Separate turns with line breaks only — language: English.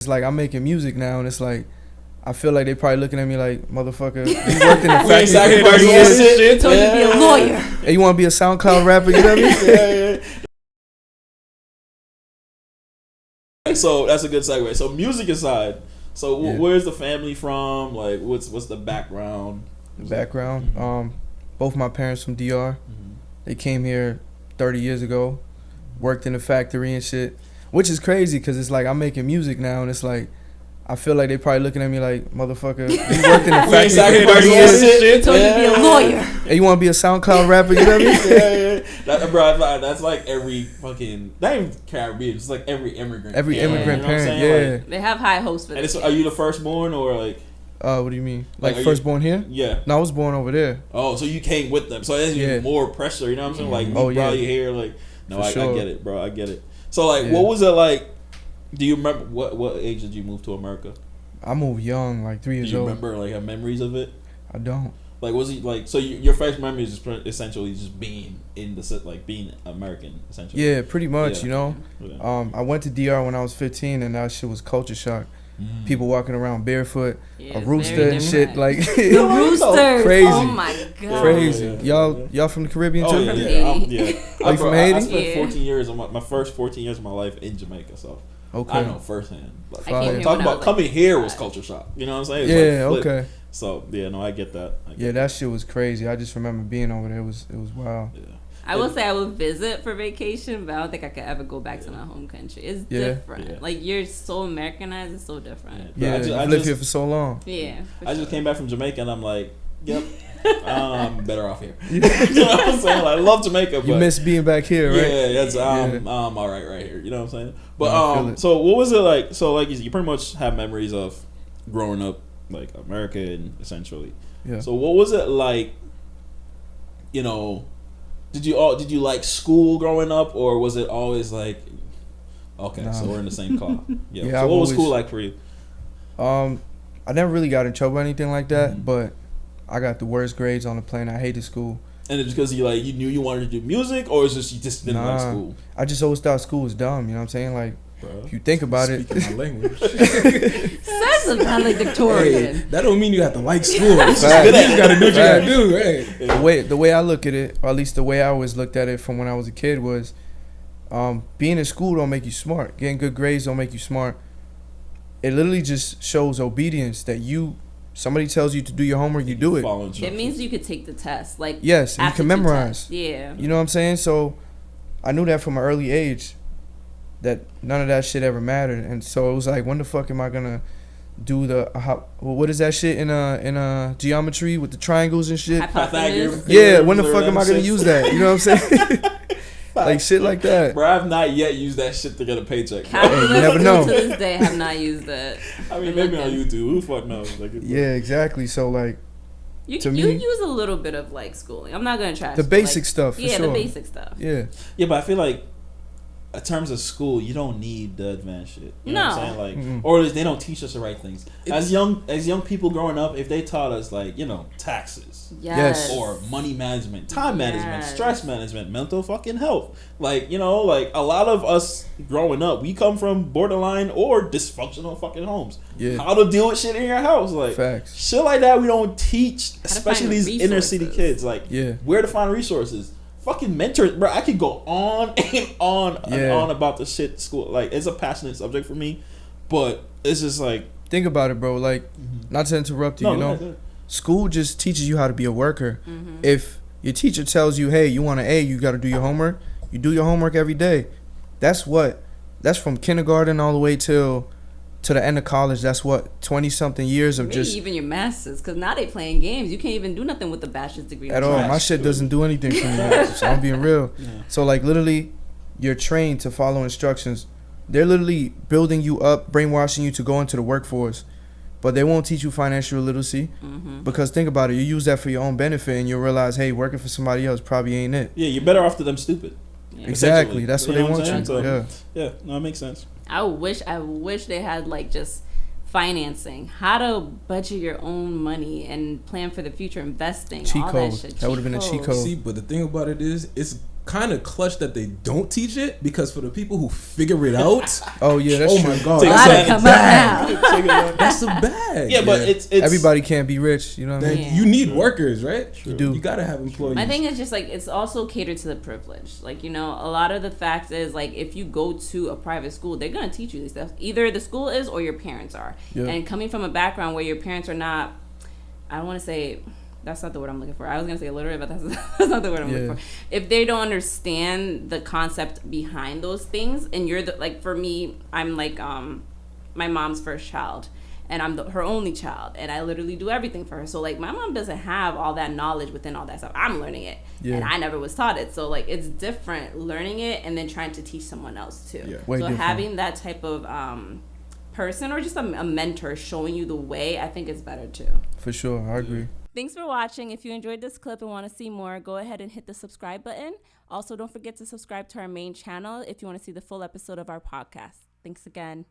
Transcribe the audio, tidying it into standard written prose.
It's like I'm making music now, and it's like I feel like they probably looking at me like, motherfucker, you worked in the factory for 30 years.
Told you to be a lawyer.
Hey, you want to be a SoundCloud rapper? You know what I mean?
So that's a good segue. So music aside, so where's the family from? Like, what's the background?
The background. Both my parents from DR. They came here 30 years ago, worked in the factory and shit, which is crazy because it's like I'm making music now, and it's like I feel like they probably looking at me like, motherfucker, you worked in the factory for 30 years.
Told you to be a lawyer.
Hey, you want to be a SoundCloud rapper? You know what I mean?
Bro, that's like every fucking, not even Caribbean, it's like every immigrant.
Every immigrant parent,
Like,
they have high hopes for this.
Are you the firstborn or like?
What do you mean? Like firstborn here?
Yeah.
No, I was born over there.
Oh, so you came with them. So there's even more pressure, you know what I'm saying? Like, me brought you here, like, no, I get it, bro. I get it. So, like, what was it like? Do you remember, what age did you move to America?
I moved young, like 3 years old.
Do you remember, like, have memories of it?
I don't.
Like, was it, like, so your first memory is just essentially just being in the, like, being American, essentially?
Yeah, pretty much, you know? Yeah. I went to DR when I was 15, and that shit was culture shock. People walking around barefoot, a rooster and shit, like
the roosters.
Crazy.
Oh my god,
crazy. Y'all from the Caribbean too?
From
Haiti. Are you from Haiti?
I spent 14 years of my first 14 years of my life in Jamaica, so I know firsthand. Like, talk about coming here was culture shock. You know what I'm saying?
Yeah, like okay.
So no, I get that.
That shit was crazy. I just remember being over there. It was wild.
Yeah.
I will say I would visit for vacation, but I don't think I could ever go back to my home country. It's different. Yeah. Like, you're so Americanized, it's so different.
Yeah, I lived here for so long.
Yeah.
I just came back from Jamaica and I'm like, yep, I'm better off here. You know what I'm saying? Like, I love Jamaica, but
you miss being back here, right?
Yeah, I'm all right here. You know what I'm saying? But so what was it like? So like you pretty much have memories of growing up like American, essentially. Yeah. So what was it like? You know. Did you like school growing up, or was it always like, okay, so we're in the same car? Yeah. So what was school like for you?
I never really got in trouble or anything like that, but I got the worst grades on the planet. I hated school. And
it's because you knew you wanted to do music, or is just you just didn't like school?
I just always thought school was dumb. You know what I'm saying? Like, if you think about
Speaking my language.
Says a valedictorian.
Hey, that don't mean you have to like school. You gotta do what you gotta do. Hey.
The way I look at it, or at least the way I always looked at it from when I was a kid, was being in school don't make you smart. Getting good grades don't make you smart. It literally just shows obedience that somebody tells you to do your homework, you do it.
It means you could take the test. Like,
yes, and you can memorize.
Yeah.
You know what I'm saying? So I knew that from an early age, that none of that shit ever mattered. And so it was like, when the fuck am I gonna do what is that shit in geometry with the triangles and shit?
Pythagoras.
Yeah, when the fuck am I gonna use that? You know what I'm saying? Like shit like that.
Bro, I've not yet used that shit to get a paycheck.
Hey, you never know. To this day, I have not used that.
I mean, maybe on YouTube. Who the fuck knows? Like,
yeah, exactly. So like,
you use a little bit of like schooling. I'm not gonna trash
the basic stuff. For sure.
The basic stuff.
Yeah.
Yeah, but I feel like, in terms of school, you don't need the advanced shit. You know what I'm saying? Like, or they don't teach us the right things. As young people growing up, if they taught us like, taxes,
yes,
or money management, time management, stress management, mental fucking health, like like a lot of us growing up, we come from borderline or dysfunctional fucking homes. Yeah. How to deal with shit in your house, like
facts.
Shit like that, we don't teach, especially these inner city kids. Like, where to find resources. Fucking mentors, bro. I could go on and on and on about the shit school. Like, it's a passionate subject for me, but it's just like,
think about it, bro. Like, not to interrupt you, school just teaches you how to be a worker. If your teacher tells you, hey, you want an A, you got to do your homework. You do your homework every day. That's from kindergarten all the way to the end of college. That's 20-something years of
maybe even your masters, because now they playing games. You can't even do nothing with the bachelor's degree
at all. My shit doesn't do anything for me. So I'm being real. So like, literally, you're trained to follow instructions. They're literally building you up, brainwashing you to go into the workforce, but they won't teach you financial literacy. Because think about it, you use that for your own benefit, and you'll realize, hey, working for somebody else probably ain't it.
Yeah, you're better off to them stupid.
Exactly. That's what they want you.
So, yeah, no, it makes sense.
I wish they had like just financing, how to budget your own money and plan for the future, investing.
Cheat
all
code.
That shit.
That would have been a cheat code.
See, but the thing about it is, it's kind of clutch that they don't teach it, because for the people who figure it out,
oh yeah, that's true.
my god, that's a bag.
Yeah, but it's
everybody can't be rich. You know what I mean?
You need workers, right?
You do.
You gotta have employees.
I think it's just like it's also catered to the privilege. Like, you know, a lot of the fact is like if you go to a private school, they're gonna teach you these stuff. Either the school is or your parents are. Yeah. And coming from a background where your parents are not, I don't want to say. That's not the word I'm looking for. I was going to say illiterate, but that's not the word I'm looking for. If they don't understand the concept behind those things, and you're like, for me, I'm like my mom's first child, and I'm her only child, and I literally do everything for her. So like my mom doesn't have all that knowledge within all that stuff. I'm learning it, and I never was taught it. So like it's different learning it and then trying to teach someone else too. So different. Having that type of person or just a mentor showing you the way, I think is better too.
For sure, I agree.
Thanks for watching. If you enjoyed this clip and want to see more, go ahead and hit the subscribe button. Also, don't forget to subscribe to our main channel if you want to see the full episode of our podcast. Thanks again.